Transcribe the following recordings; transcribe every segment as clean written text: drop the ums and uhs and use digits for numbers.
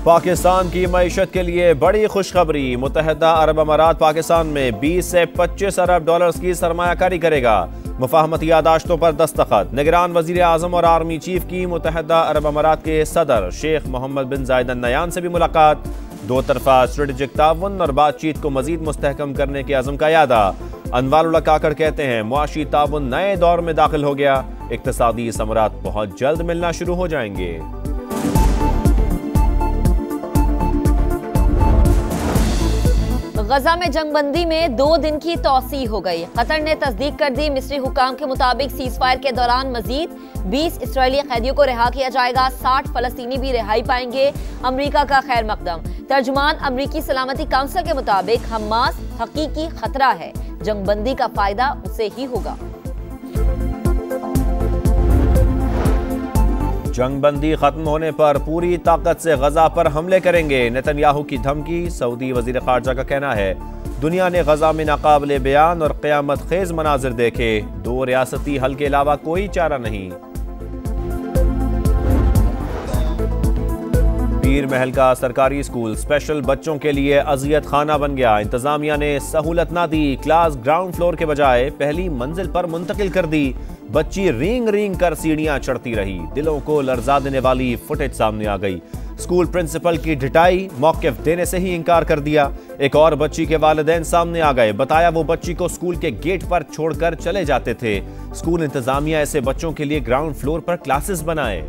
पाकिस्तान की मईशत के लिए बड़ी खुशखबरी। मुत्तहिदा अरब अमारात पाकिस्तान में 20 से 25 अरब डॉलर्स की सरमायाकारी करेगा। मुफाहमती यादाश्तों पर दस्तखत। निगरान वजीर आजम और आर्मी चीफ की मुत्तहिदा अरब अमारात के सदर शेख मोहम्मद बिन जायद अल नयान से भी मुलाकात। दो तरफा स्ट्रेटेजिक ताउन और बातचीत को मजीद मुस्तहकम करने के अज़म का यादा। अनवारुल्लाह काकड़ कहते हैं मुआशी ताउन नए दौर में दाखिल हो गया। इक्तसादी समरात बहुत जल्द मिलना शुरू हो जाएंगे। गजा में जंगबंदी में 2 दिन की तौसी हो गई। कतर ने तस्दीक कर दी। मिस्री हुकाम के मुताबिक सीज फायर के दौरान मजीद 20 इसराइली कैदियों को रिहा किया जाएगा। 60 फलस्तीनी भी रिहाई पाएंगे। अमरीका का खैर मकदम। तर्जुमान अमरीकी सलामती काउंसिल के मुताबिक हमास हकीकी खतरा है। जंगबंदी का फायदा उसे ही होगा। जंगबंदी खत्म होने पर पूरी ताकत से गजा पर हमले करेंगे। नेतन्याहू की धमकी। सऊदी वजीर खारजा का कहना है दुनिया ने गजा में नाकाबिले बयान और क़यामत खेज मनाजिर देखे। 2 रियासती हल के अलावा कोई चारा नहीं। पीर महल का सरकारी स्कूल स्पेशल बच्चों के लिए अजियत खाना बन गया। इंतजामिया ने सहूलत ना दी। क्लास ग्राउंड फ्लोर के बजाय पहली मंजिल पर मुंतकिल कर दी। बच्ची रींग रींग कर सीढ़ियां चढ़ती रही। दिलों को लर्जा देने वाली फुटेज सामने आ गई। स्कूल प्रिंसिपल की ढिठाई, मौक़िफ़ देने से ही इनकार कर दिया। एक और बच्ची के वालिदैन सामने आ गए। बताया वो बच्ची को स्कूल के गेट पर छोड़कर चले जाते थे। स्कूल इंतजामिया ऐसे बच्चों के लिए ग्राउंड फ्लोर पर क्लासेस बनाए।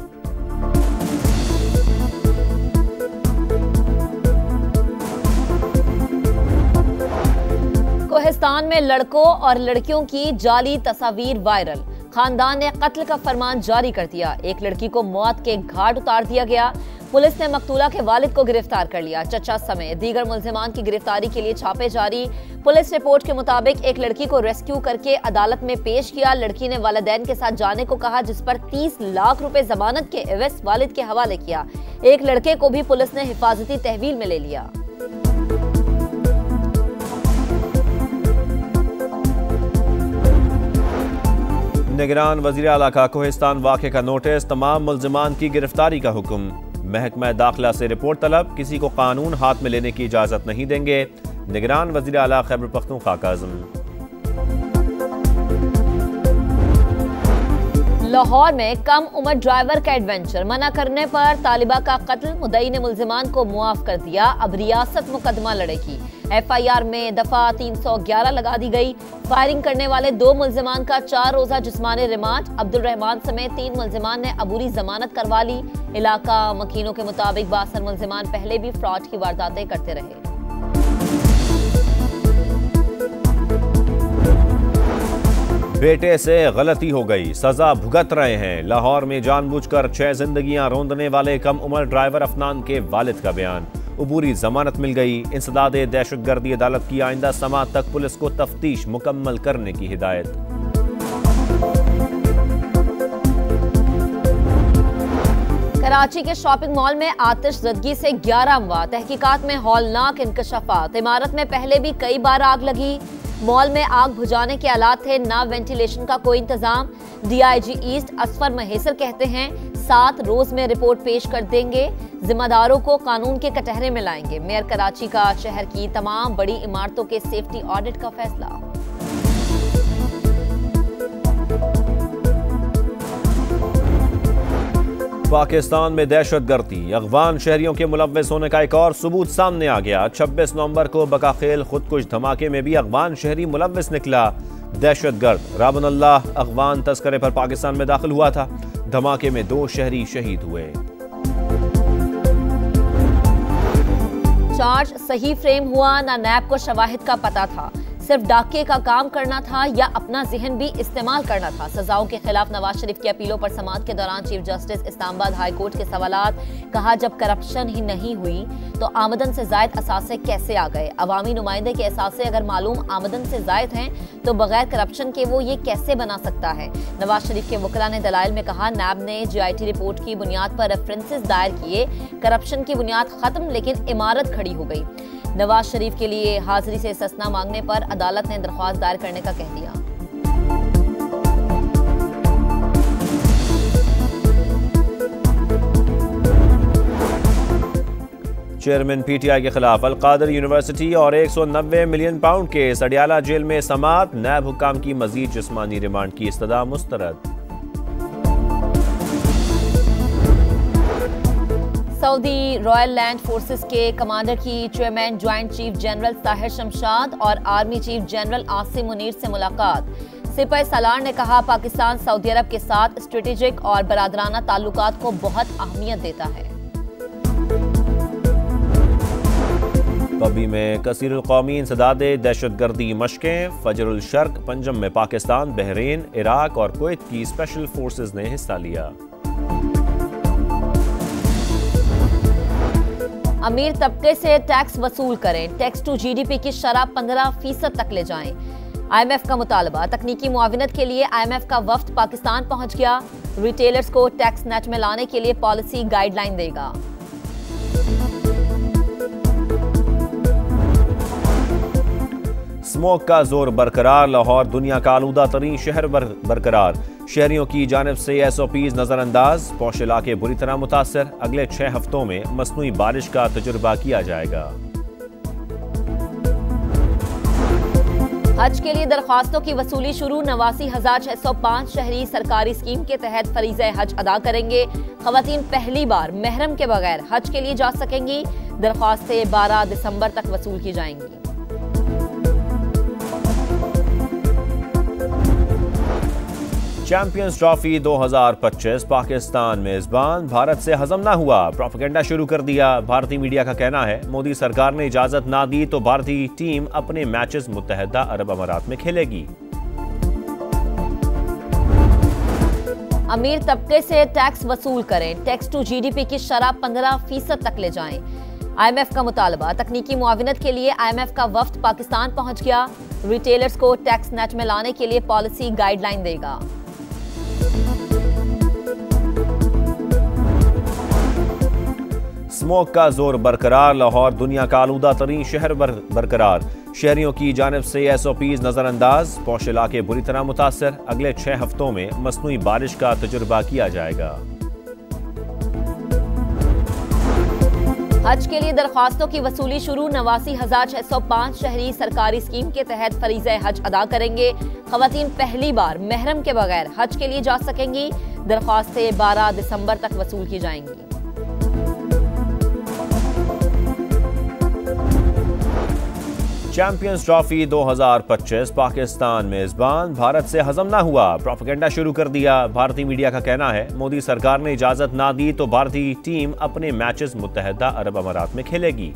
कोहिस्तान में लड़कों और लड़कियों की जाली तस्वीर वायरल। खानदान ने कत्ल का फरमान जारी कर दिया। एक लड़की को मौत के घाट उतार दिया गया। पुलिस ने मकतूला के वालिद को गिरफ्तार कर लिया। चचा समेत दीगर मुल्जिमान की गिरफ्तारी के लिए छापे जारी। पुलिस रिपोर्ट के मुताबिक एक लड़की को रेस्क्यू करके अदालत में पेश किया। लड़की ने वालिदैन के साथ जाने को कहा, जिस पर 30 लाख रुपए जमानत के एवज वालिद के हवाले किया। एक लड़के को भी पुलिस ने हिफाजती तहवील में ले लिया। निगरान वज़ीर आला का कोहिस्तान वाक़े का नोटिस। तमाम मुल्ज़िमान की गिरफ्तारी का हुक्म। महकमा दाखिला से रिपोर्ट तलब। किसी को कानून हाथ में लेने की इजाज़त नहीं देंगे। निगरान वज़ीर आला खैबर पख्तूनख्वा का अज़्म। लाहौर में कम उम्र ड्राइवर का एडवेंचर। मना करने पर तालिबा का कत्ल। मुद्दई ने मुल्जिमान को मुआफ कर दिया। अब रियासत मुकदमा लड़ेगी। FIR में दफा 311 लगा दी गई। फायरिंग करने वाले 2 मुल्जिमान का 4 रोजा जिस्मानी रिमांड। अब्दुल रहमान समेत 3 मुल्जिमान ने अबूरी जमानत करवा ली। इलाका मकीनों के मुताबिक 62 मुल्जिमान पहले भी फ्रॉड की वारदातें करते रहे। बेटे से गलती हो गई, सजा भुगत रहे हैं। लाहौर में जानबूझकर 6 जिंदगियां रोंदने वाले कम उम्र ड्राइवर अफनान के वालिद का बयान। अबूरी जमानत मिल गई। इंसदाद दहशतगर्दी अदालत की आइंदा समाअत तक पुलिस को तफ्तीश मुकम्मल करने की हिदायत। कराची के शॉपिंग मॉल में आतिशज़दगी से 11 अमवात। तहकीकात में हौलनाक इंकशाफात। इमारत में पहले भी कई बार आग लगी। मॉल में आग बुझाने के आलात थे, ना वेंटिलेशन का कोई इंतजाम। DIG ईस्ट असफर महेसर कहते हैं 7 रोज में रिपोर्ट पेश कर देंगे। जिम्मेदारों को कानून के कटहरे में लाएंगे। मेयर कराची का शहर की तमाम बड़ी इमारतों के सेफ्टी ऑडिट का फैसला। पाकिस्तान में दहशतगर्दी। अफगान शहरियों के मुलव्वस होने का एक और सबूत सामने आ गया। 26 नवंबर को बकाखेल खुदकुश धमाके में भी अफगान शहरी मुलव्वस निकला। दहशतगर्द राबनल्लाह अफगान तस्करे पर पाकिस्तान में दाखिल हुआ था। धमाके में 2 शहरी शहीद हुए। चार्ज सही फ्रेम हुआ। ना नैब को शवाहिद का पता था। सिर्फ डाके का काम करना था या अपना जहन भी इस्तेमाल करना था। सजाओं के खिलाफ नवाज शरीफ की अपीलों पर समाअत के दौरान chief justice Islamabad high court के सवालात। कहा, जब करप्शन ही नहीं हुई तो आमदन से जायद असासे कैसे आ गए। अवामी नुमाइंदे के असासे अगर मालूम आमदन से जायद हैं तो बगैर करप्शन के वो ये कैसे बना सकता है। नवाज शरीफ के वकला ने दलाइल में कहा, नैब ने GIT रिपोर्ट की बुनियाद पर रेफरेंसेस दायर किए। करप्शन की बुनियाद खत्म, लेकिन इमारत खड़ी हो गई। नवाज शरीफ के लिए हाजिरी से इस्तिस्ना मांगने पर अदालत ने दरख्वास्त दायर करने का कह दिया। चेयरमैन पीटीआई के खिलाफ अलकादर यूनिवर्सिटी और 190 million pound case. Adiala jail में समात। नैब हुक्काम की मजीद जिस्मानी रिमांड की इस्तदा मुस्तरद। सऊदी रॉयल लैंड फोर्सेस के कमांडर की chairman joint chief general Tahir Shamshad और army chief general Asim Munir से मुलाकात। सिपाही सालार ने कहा, पाकिस्तान सऊदी अरब के साथ स्ट्रेटेजिक और बरादराना ताल्लुकात को बहुत अहमियत देता है। पबी में कसीरुल कौमी इंसदादे दहशतगर्दी मशकें। फजरुल शर्क पंजम में पाकिस्तान, बहरीन, इराक और कुवैत की स्पेशल फोर्सेस ने हिस्सा लिया। अमीर तबके से टैक्स वसूल करें। टैक्स टू जीडीपी की शरह 15% तक ले जाएं। आईएमएफ का मुतालबा। तकनीकी मुआविनत के लिए आईएमएफ का वफ्द पाकिस्तान पहुंच गया। रिटेलर्स को टैक्स नेट में लाने के लिए पॉलिसी गाइडलाइन देगा। स्मोक का जोर बरकरार। लाहौर दुनिया का आलूदा तरीन शहर बरकरार। शहरियों की जानिब से SOPs नजरअंदाज। पौष इलाके बुरी तरह मुतासर। अगले 6 हफ्तों में मसनूई बारिश का तजुर्बा किया जाएगा। हज के लिए दरख्वास्तों की वसूली शुरू। 89,605 शहरी सरकारी स्कीम के तहत फरीज़े हज अदा करेंगे। खवातीन पहली बार महरम के बगैर हज के लिए जा सकेंगी। दरख्वास्तें 12 दिसंबर तक वसूल की जाएंगी। चैंपियंस ट्रॉफी 2025 पाकिस्तान मेजबान। भारत से हजम ना हुआ। प्रोपेगेंडा शुरू कर दिया। भारतीय मीडिया का कहना है, मोदी सरकार ने इजाजत ना दी तो भारतीय टीम अपने मैचेस मुत्तहदा अरब अमारात में खेलेगी। अमीर तबके से टैक्स वसूल करें। टैक्स टू जीडीपी की शरह 15% तक ले जाएं। आईएमएफ का मुतालबा। तकनीकी मुआविनत के लिए आईएमएफ का वफ्द पाकिस्तान पहुंच गया। रिटेलर्स को टैक्स नेट में लाने के लिए पॉलिसी गाइडलाइन देगा। स्मोक का जोर बरकरार। लाहौर दुनिया का आलूदा तरीन शहर बरकरार। शहरियों की जानिब से SOPs नजरअंदाज। पौष इलाके बुरी तरह मुतासर। अगले 6 हफ्तों में मसनूई बारिश का तजुर्बा किया जाएगा। हज के लिए दरख्वास्तों की वसूली शुरू। 89,605 शहरी सरकारी स्कीम के तहत फरीज़े हज अदा करेंगे। खवातीन पहली बार महरम के बगैर हज के लिए जा सकेंगी। दरख्वास्तें 12 दिसंबर तक वसूल की जाएंगी। चैंपियंस ट्रॉफी 2025 पाकिस्तान मेजबान। भारत से हजम ना हुआ। प्रोपेगेंडा शुरू कर दिया। भारतीय मीडिया का कहना है, मोदी सरकार ने इजाजत ना दी तो भारतीय टीम अपने मैचेस मुत्तहदा अरब अमारात में खेलेगी।